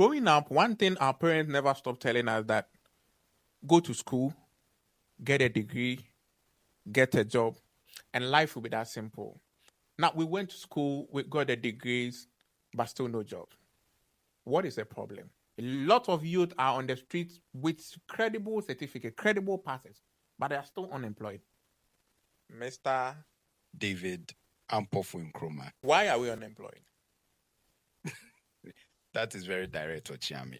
growing up, one thing our parents never stopped telling us that go to school, get a degree, get a job, and life will be that simple. Now we went to school, we got the degrees, but still no job. What is the problem? A lot of youth are on the streets with credible certificate, credible passes, but they are still unemployed. Mr. David Ampofu Nkrumah. Why are we unemployed? That is very direct, Ochiami.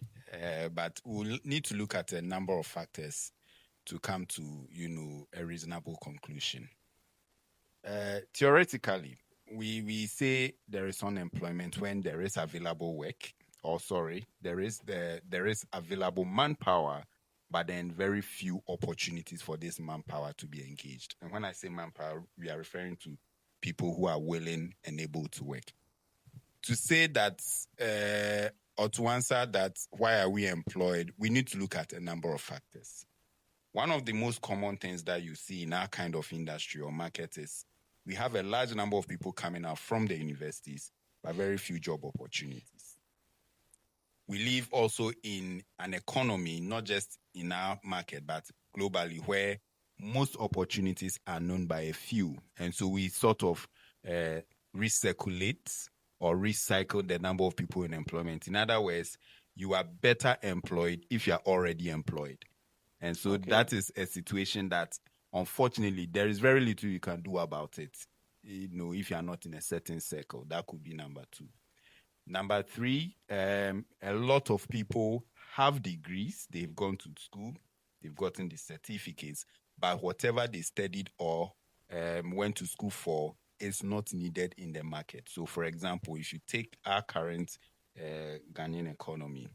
But we'll need to look at a number of factors to come to, a reasonable conclusion. Theoretically, we say there is unemployment when there is available work, there is available manpower, but then very few opportunities for this manpower to be engaged. And when I say manpower, we are referring to people who are willing and able to work. To say that, or to answer that, why are we employed, we need to look at a number of factors. One of the most common things that you see in our kind of industry or market is we have a large number of people coming out from the universities, but very few job opportunities. We live also in an economy, not just in our market, but globally, where most opportunities are known by a few. And so we sort of recirculate or recycle the number of people in employment. In other words, you are better employed if you are already employed. And so that is a situation that, unfortunately, there is very little you can do about it. If you are not in a certain circle, that could be number two. Number three, a lot of people have degrees. They've gone to school. They've gotten the certificates. But whatever they studied or went to school for is not needed in the market. So, for example, if you take our current Ghanaian economy,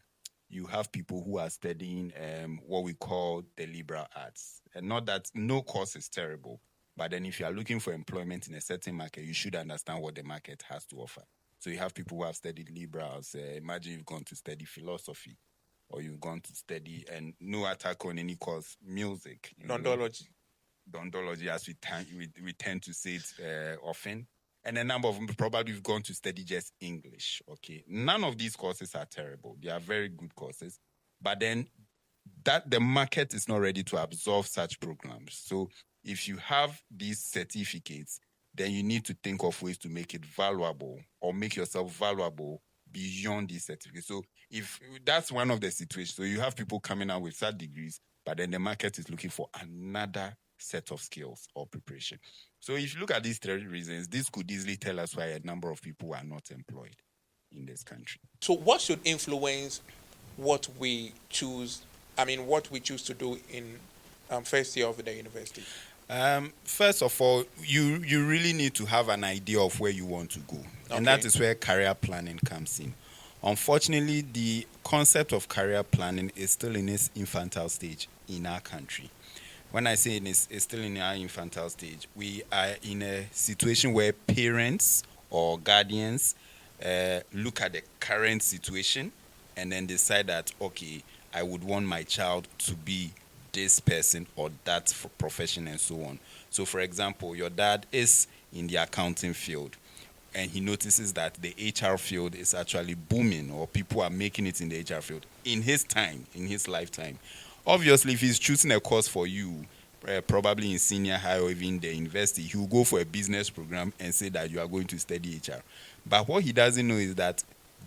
you have people who are studying what we call the liberal arts. And not that no course is terrible, but then if you are looking for employment in a certain market, you should understand what the market has to offer. So you have people who have studied liberals. Imagine you've gone to study philosophy, or you've gone to study, and no attack on any course, music. Dondology. Dondology, as we tend to say it often. And a number of them probably have gone to study just English. Okay, none of these courses are terrible. They are very good courses. But then that the market is not ready to absorb such programs. So if you have these certificates, then you need to think of ways to make it valuable or make yourself valuable beyond these certificates. So if that's one of the situations, so you have people coming out with such degrees, but then the market is looking for another set of skills or preparation. So if you look at these three reasons, this could easily tell us why a number of people are not employed in this country. So what should influence what we choose to do in first year of the university? First of all, you really need to have an idea of where you want to go. Okay. And that is where career planning comes in. Unfortunately, the concept of career planning is still in its infantile stage in our country. When I say it's still in our infantile stage, we are in a situation where parents or guardians look at the current situation and then decide that, okay, I would want my child to be this person or that profession and so on. So, for example, your dad is in the accounting field and he notices that the HR field is actually booming or people are making it in the HR field in his time, in his lifetime. Obviously, if he's choosing a course for you, probably in senior high or even the university, he will go for a business program and say that you are going to study HR. But what he doesn't know is that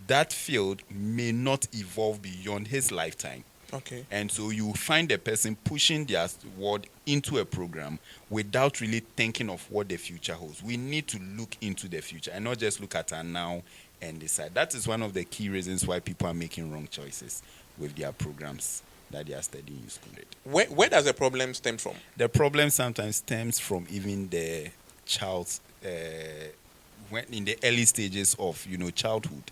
that field may not evolve beyond his lifetime. Okay. And so you find a person pushing their word into a program without really thinking of what the future holds. We need to look into the future and not just look at our now and decide. That is one of the key reasons why people are making wrong choices with their programs that they are studying in school. Where does the problem stem from? The problem sometimes stems from even the child's, when in the early stages of, childhood.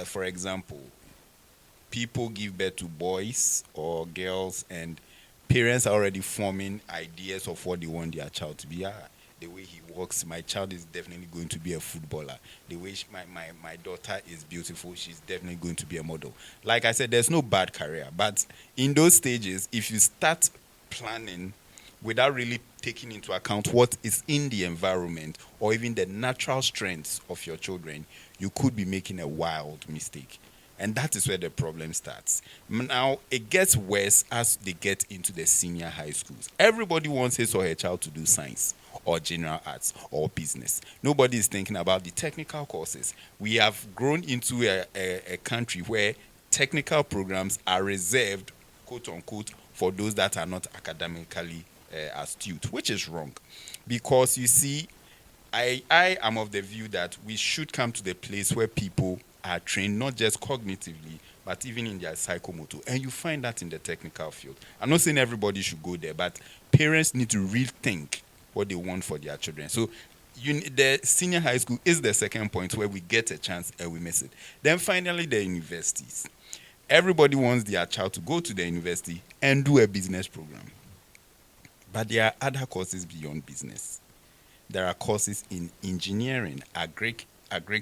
For example, people give birth to boys or girls and parents are already forming ideas of what they want their child to be. The way he walks, my child is definitely going to be a footballer. The way my daughter is beautiful, she's definitely going to be a model. Like I said, there's no bad career. But in those stages, if you start planning without really taking into account what is in the environment or even the natural strengths of your children, you could be making a wild mistake. And that is where the problem starts. Now, it gets worse as they get into the senior high schools. Everybody wants his or her child to do science or general arts or business. Nobody is thinking about the technical courses. We have grown into a country where technical programs are reserved, quote unquote, for those that are not academically astute, which is wrong. Because you see, I am of the view that we should come to the place where people are trained not just cognitively, but even in their psychomotor. And you find that in the technical field. I'm not saying everybody should go there, but parents need to rethink what they want for their children. So the senior high school is the second point where we get a chance and we miss it. Then finally, the universities. Everybody wants their child to go to the university and do a business program. But there are other courses beyond business. There are courses in engineering, agric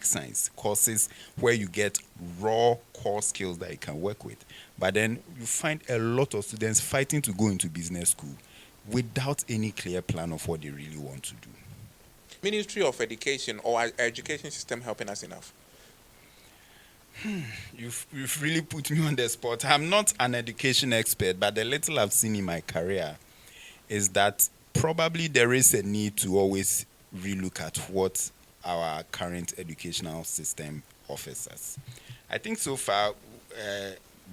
science, courses where you get raw core skills that you can work with. But then you find a lot of students fighting to go into business school without any clear plan of what they really want to do. Ministry of Education or our education system helping us enough? You've really put me on the spot. I'm not an education expert, but the little I've seen in my career is that probably there is a need to always relook at what our current educational system offers us. I think so far,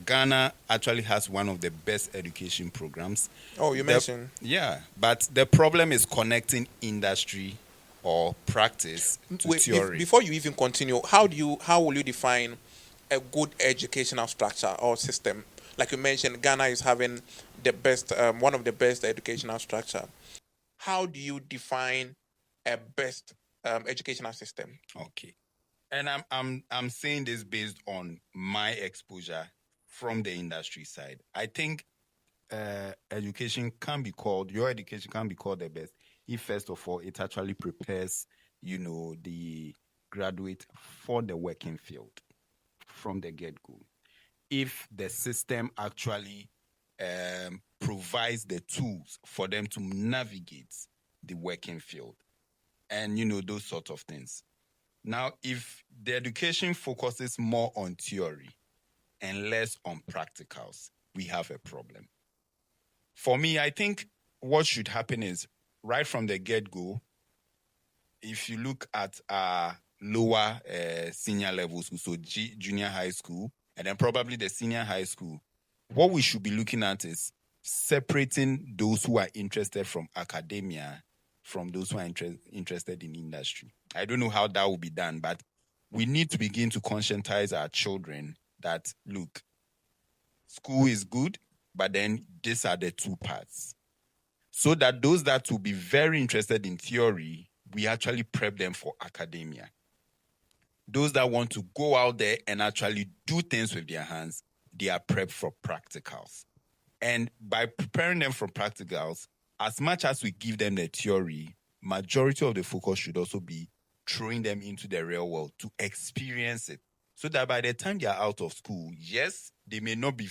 Ghana actually has one of the best education programs. Oh, you mentioned. Yeah, but the problem is connecting industry or practice to theory. Before you even continue, how will you define a good educational structure or system? Like you mentioned, Ghana is having the best, one of the best educational structure. How do you define a best educational system? Okay, and I'm saying this based on my exposure from the industry side. I think your education can be called the best if first of all it actually prepares the graduate for the working field from the get-go. If the system actually provides the tools for them to navigate the working field and those sort of things. Now, if the education focuses more on theory and less on practicals, we have a problem. For me, I think what should happen is right from the get-go, if you look at lower senior levels, so junior high school, and then probably the senior high school, what we should be looking at is separating those who are interested from academia from those who are interested in industry. I don't know how that will be done, but we need to begin to conscientize our children that, look, school is good, but then these are the two parts. So that those that will be very interested in theory, we actually prep them for academia. Those that want to go out there and actually do things with their hands, they are prepped for practicals. And by preparing them for practicals, as much as we give them the theory, majority of the focus should also be throwing them into the real world to experience it. So that by the time they are out of school, yes, they may not be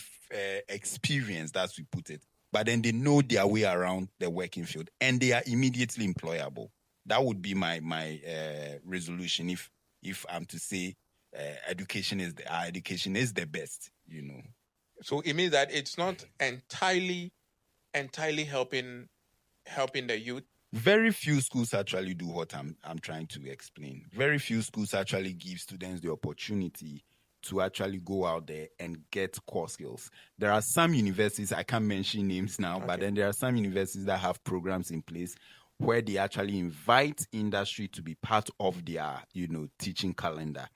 experienced, as we put it, but then they know their way around the working field and they are immediately employable. That would be my resolution if I'm to say education is the best, So it means that it's not entirely helping the youth. Very few schools actually do what I'm trying to explain. Very few schools actually give students the opportunity to actually go out there and get core skills. There are some universities, I can't mention names now, but then there are some universities that have programs in place where they actually invite industry to be part of their, teaching calendar.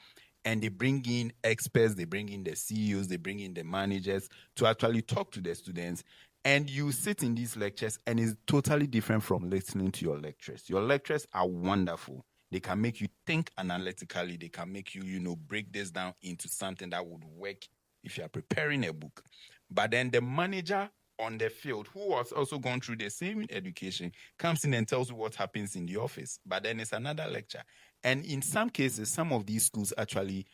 And they bring in experts, they bring in the CEOs, they bring in the managers to actually talk to the students. And you sit in these lectures and it's totally different from listening to your lectures. Your lectures are wonderful. They can make you think analytically. They can make you, break this down into something that would work if you are preparing a book. But then the manager on the field, who was also gone through the same education, comes in and tells you what happens in the office. But then it's another lecture. And in some cases, some of these schools actually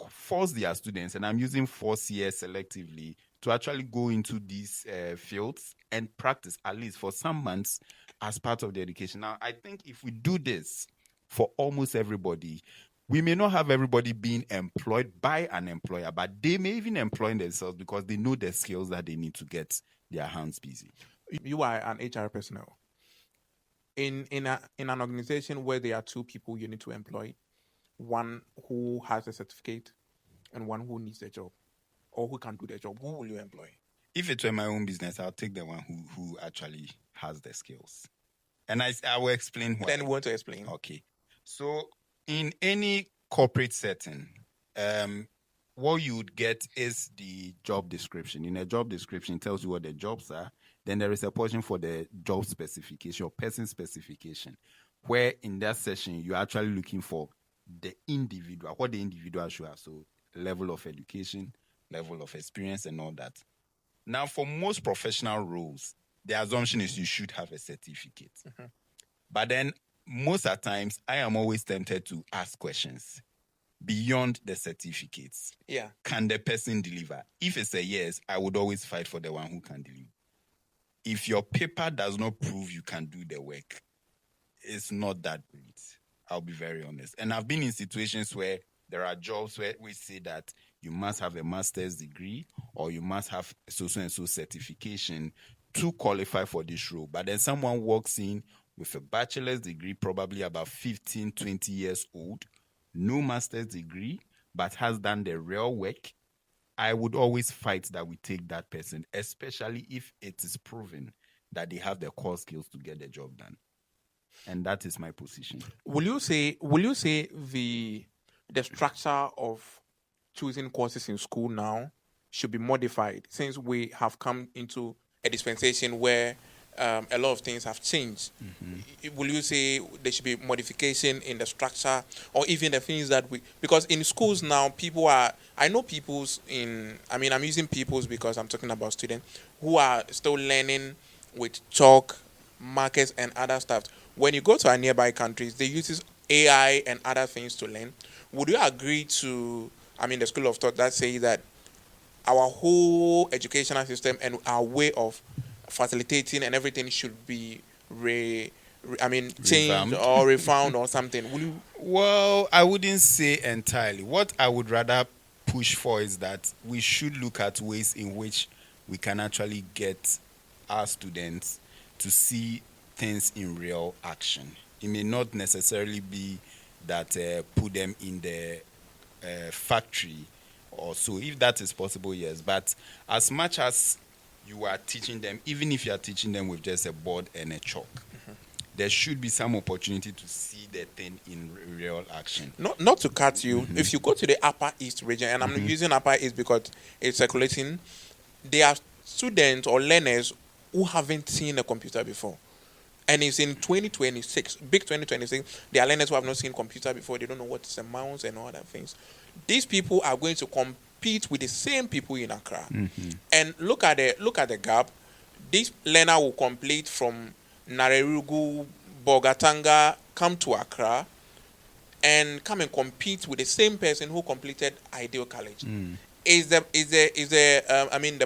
force their students, and I'm using force here selectively, to actually go into these fields and practice at least for some months as part of the education. Now, I think if we do this for almost everybody, We may not have everybody being employed by an employer, but they may even employ themselves because they know the skills that they need to get their hands busy. You are an HR personnel in an organization where there are two people you need to employ, one who has a certificate and one who needs the job or who can do the job. Who will you employ? If it were my own business, I'll take the one who actually has the skills. And I will explain why. Then we want to explain. Okay. So in any corporate setting, what you would get is the job description. In a job description, it tells you what the jobs are. Then there is a portion for the job specification or person specification, where in that session, you're actually looking for the individual, what the individual should have. So level of education, level of experience, and all that. Now, for most professional roles, the assumption is you should have a certificate. Mm-hmm. But then most of the times, I am always tempted to ask questions beyond the certificates. Yeah. Can the person deliver? If it's a yes, I would always fight for the one who can deliver. If your paper does not prove you can do the work, it's not that great. I'll be very honest. And I've been in situations where there are jobs where we say that you must have a master's degree or you must have so-and-so certification to qualify for this role. But then someone walks in with a bachelor's degree, probably about 15, 20 years old, no master's degree, but has done the real work. I would always fight that we take that person, especially if it is proven that they have the core skills to get the job done. And that is my position. Will you say the structure of choosing courses in school now should be modified since we have come into a dispensation where a lot of things have changed? Mm-hmm. Will you say there should be modification in the structure or even the things that because in schools now I'm using peoples because I'm talking about students who are still learning with chalk, markers and other stuff. When you go to our nearby countries, they use AI and other things to learn. Would you agree to the school of thought that say that our whole educational system and our way of facilitating and everything should be changed or refound or something? Will you? Well, I wouldn't say entirely. What I would rather push for is that we should look at ways in which we can actually get our students to see things in real action. It may not necessarily be that put them in the factory or so. If that is possible, yes. But as much as you are teaching them, even if you are teaching them with just a board and a chalk, mm-hmm. there should be some opportunity to see the thing in real action. Not to cut you, mm-hmm. if you go to the Upper East region, and I'm mm-hmm. using Upper East because it's circulating, there are students or learners who haven't seen a computer before. And it's in 2026, big 2026, there are learners who have not seen computer before. They don't know what's a mouse and all that things. These people are going to compete with the same people in Accra. Mm-hmm. And look at the gap. This learner will complete from Narerugu, Bogatanga, come to Accra, and come and compete with the same person who completed Ideal College. Mm. Is the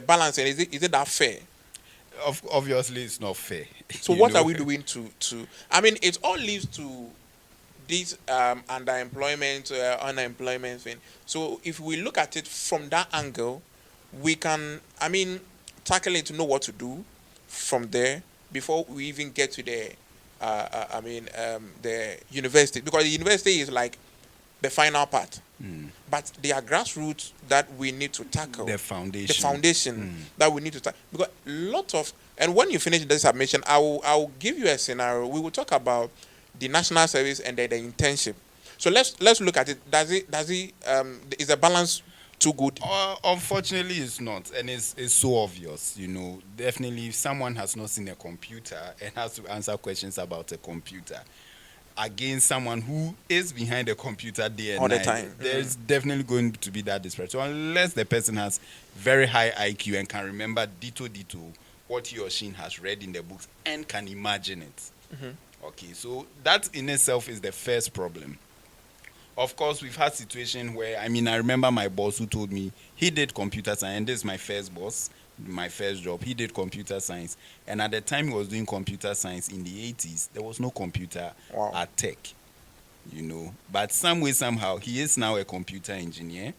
balancing, is it that fair? Obviously, it's not fair. So what are we doing to? It all leads to this underemployment, unemployment thing. So if we look at it from that angle, we can, tackle it to know what to do from there before we even get to the university, because the university is like the final part. Mm. But there are grassroots that we need to tackle. The foundation. That we need to tackle. Because and when you finish the submission, I will give you a scenario. We will talk about the national service and the internship. So let's look at it. Is the balance too good? Unfortunately, it's not, and it's so obvious. Definitely, if someone has not seen a computer and has to answer questions about a computer against someone who is behind the computer day and all night, the time, there's definitely going to be that disparity. So unless the person has very high IQ and can remember dito what he or she has read in the books and can imagine it. Mm-hmm. Okay, so that in itself is the first problem. Of course, we've had situations where, I remember my boss who told me he did computer science, and this is my first boss, my first job. He did computer science, and at the time he was doing computer science in the 80s, there was no computer at tech. you know. But some way, somehow, he is now a computer engineer.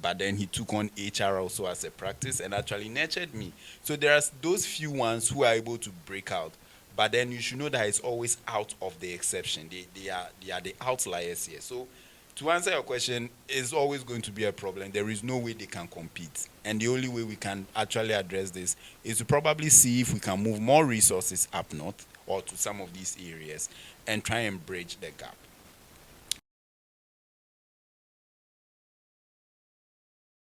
But then he took on HR also as a practice and actually nurtured me. So there are those few ones who are able to break out. But then you should know that it's always out of the exception. They are the outliers here. So to answer your question, it's always going to be a problem. There is no way they can compete. And the only way we can actually address this is to probably see if we can move more resources up north or to some of these areas and try and bridge the gap.